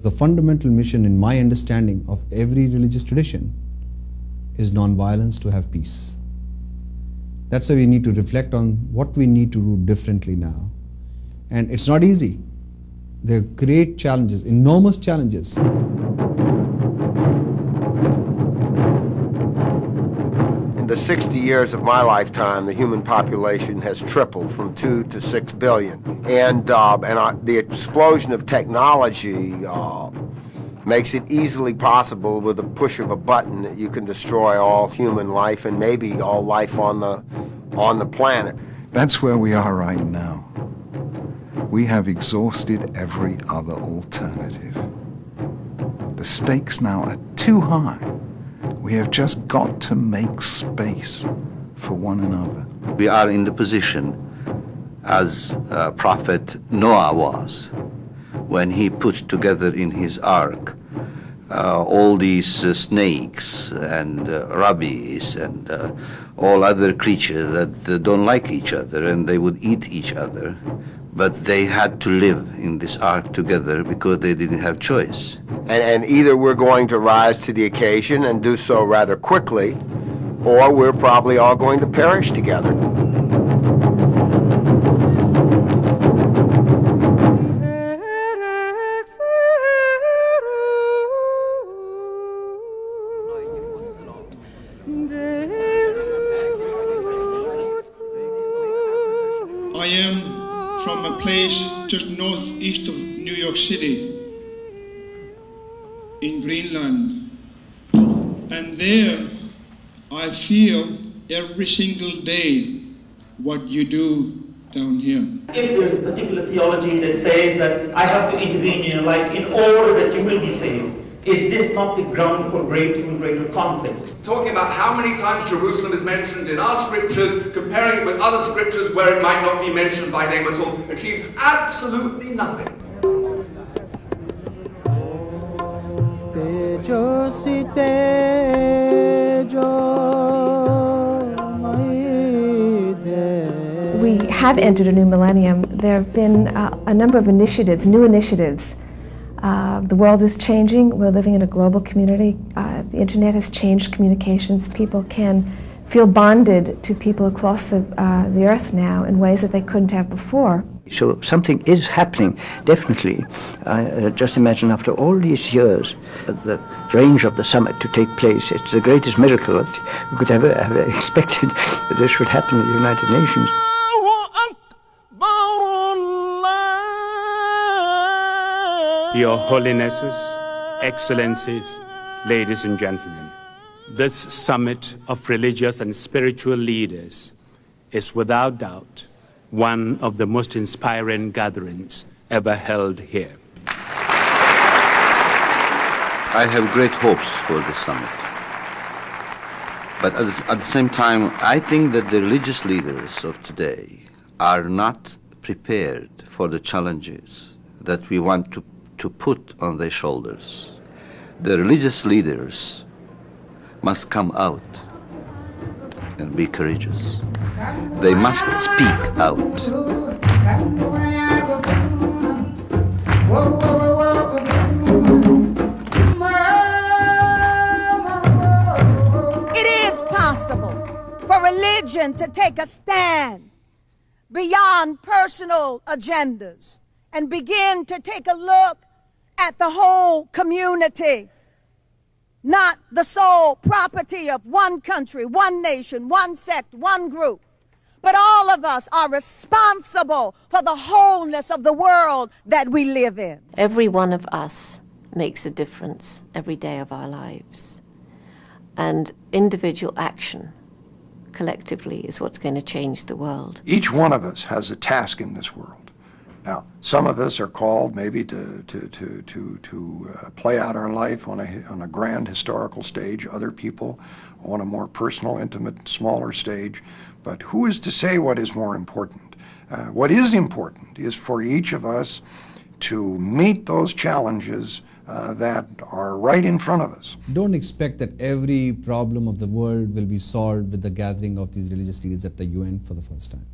The fundamental mission in my understanding of every religious tradition is non-violence to have peace. That's why we need to reflect on what we need to do differently now. And it's not easy. There are great challenges, enormous challenges. In the 60 years of my lifetime, the human population has tripled from 2 to 6 billion. And the explosion of technology makes it easily possible with the push of a button that you can destroy all human life and maybe all life on the planet. That's where we are right now. We have exhausted every other alternative. The stakes now are too high. We have just got to make space for one another. We are in the position as Prophet Noah was when he put together in his ark all these snakes and rabbits and all other creatures that don't like each other, and they would eat each other. But they had to live in this ark together because they didn't have choice. And either we're going to rise to the occasion and do so rather quickly, or we're probably all going to perish together. I am from a place just northeast of New York City, in Greenland. And there I feel every single day what you do down here. If there's a particular theology that says that I have to intervene in your life in order that you will be saved, is this not the ground for greater conflict? Talking about how many times Jerusalem is mentioned in our scriptures, comparing it with other scriptures where it might not be mentioned by name at all, achieves absolutely nothing. We have entered a new millennium. There have been a number of initiatives, new initiatives. The world is changing. We're living in a global community. The internet has changed communications. People can feel bonded to people across the earth now in ways that they couldn't have before. So something is happening, definitely. Just imagine after all these years, the range of the summit to take place, it's the greatest miracle that we could ever have expected that this should happen in the United Nations. Your Holinesses, Excellencies, ladies and gentlemen, this summit of religious and spiritual leaders is without doubt one of the most inspiring gatherings ever held here. I have great hopes for this summit. But at the same time, I think that the religious leaders of today are not prepared for the challenges that we want to put on their shoulders. The religious leaders must come out and be courageous. They must speak out. It is possible for religion to take a stand beyond personal agendas and begin to take a look at the whole community, not the sole property of one country, one nation, one sect, one group. But all of us are responsible for the wholeness of the world that we live in. Every one of us makes a difference every day of our lives. And individual action, collectively, is what's going to change the world. Each one of us has a task in this world. Now, some of us are called maybe to play out our life on a grand historical stage, other people on a more personal, intimate, smaller stage. But who is to say what is more important? What is important is for each of us to meet those challenges that are right in front of us. Don't expect that every problem of the world will be solved with the gathering of these religious leaders at the UN for the first time.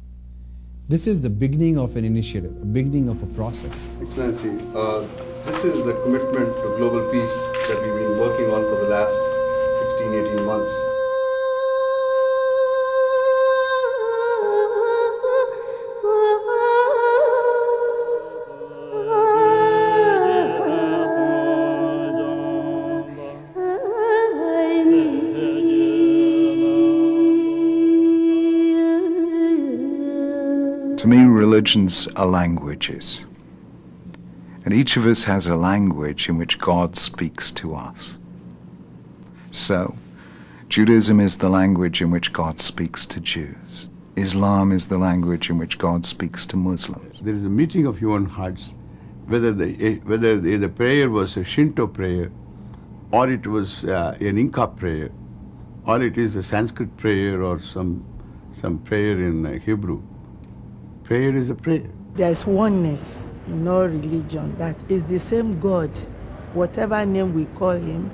This is the beginning of an initiative, a beginning of a process. Excellency, This is the commitment to global peace that we've been working on for the last 16, 18 months. To me, religions are languages. And each of us has a language in which God speaks to us. So, Judaism is the language in which God speaks to Jews. Islam is the language in which God speaks to Muslims. There is a meeting of human hearts, whether the prayer was a Shinto prayer, or it was an Inca prayer, or it is a Sanskrit prayer, or some prayer in Hebrew. Prayer is a prayer. There's oneness in all religion, that is the same God. Whatever name we call him,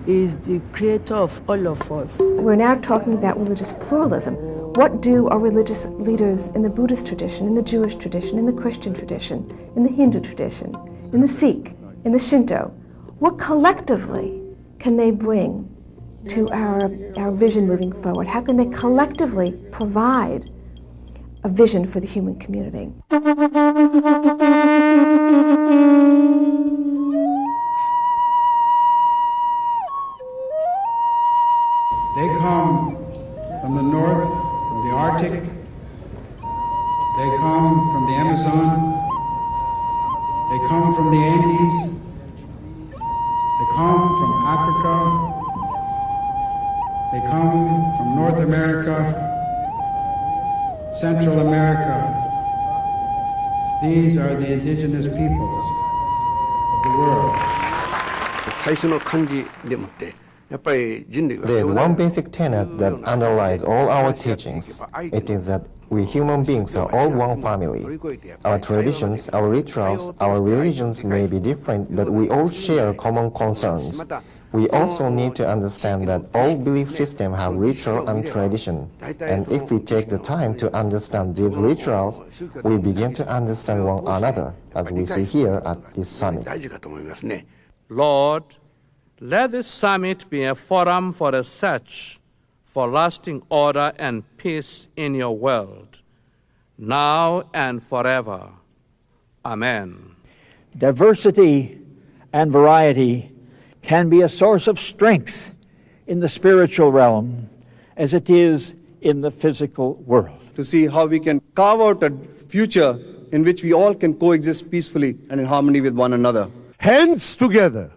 is the creator of all of us. We're now talking about religious pluralism. What do our religious leaders in the Buddhist tradition, in the Jewish tradition, in the Christian tradition, in the Hindu tradition, in the Sikh, in the Shinto, what collectively can they bring to our vision moving forward? How can they collectively provide a vision for the human community? They come from the north, from the Arctic. They come from the Amazon. They come from the Andes. They come from Africa. They come from North America, Central America. These are the indigenous peoples of the world. There is one basic tenet that underlies all our teachings. It is that we human beings are all one family. Our traditions, our rituals, our religions may be different, but we all share common concerns. We also need to understand that all belief systems have ritual and tradition. And if we take the time to understand these rituals, we begin to understand one another, as we see here at this summit. Lord, let this summit be a forum for a search for lasting order and peace in your world, now and forever. Amen. Diversity and variety can be a source of strength in the spiritual realm as it is in the physical world. To see how we can carve out a future in which we all can coexist peacefully and in harmony with one another. Hands together,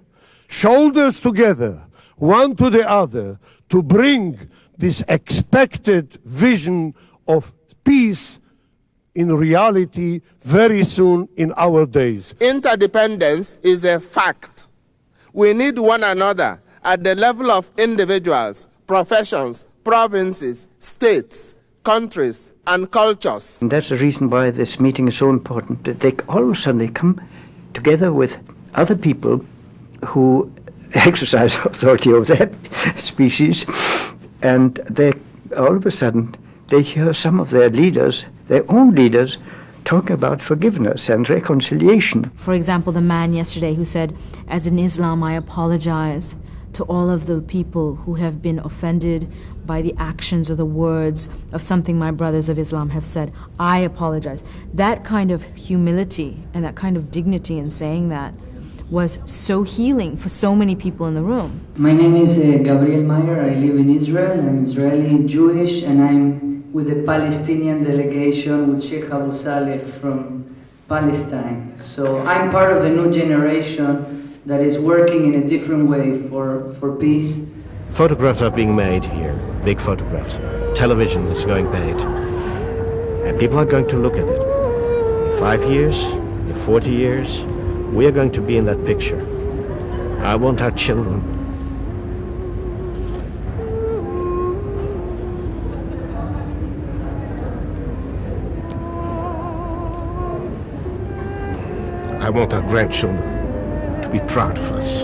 shoulders together, one to the other, to bring this expected vision of peace in reality very soon in our days. Interdependence is a fact. We need one another at the level of individuals, professions, provinces, states, countries, and cultures. And that's the reason why this meeting is so important. They all of a sudden they come together with other people who exercise authority over their species, and they all of a sudden they hear some of their leaders, their own leaders, talk about forgiveness and reconciliation. For example, the man yesterday who said, as in Islam, I apologize to all of the people who have been offended by the actions or the words of something my brothers of Islam have said. I apologize. That kind of humility and that kind of dignity in saying that was so healing for so many people in the room. My name is Gabriel Mayer. I live in Israel. I'm Israeli Jewish, and I'm with the Palestinian delegation with Sheikh Abu Saleh from Palestine. So I'm part of the new generation that is working in a different way for peace. Photographs are being made here, big photographs. Television is going paid. And people are going to look at it. In 5 years, in 40 years, we are going to be in that picture. I want our children I want our grandchildren to be proud of us.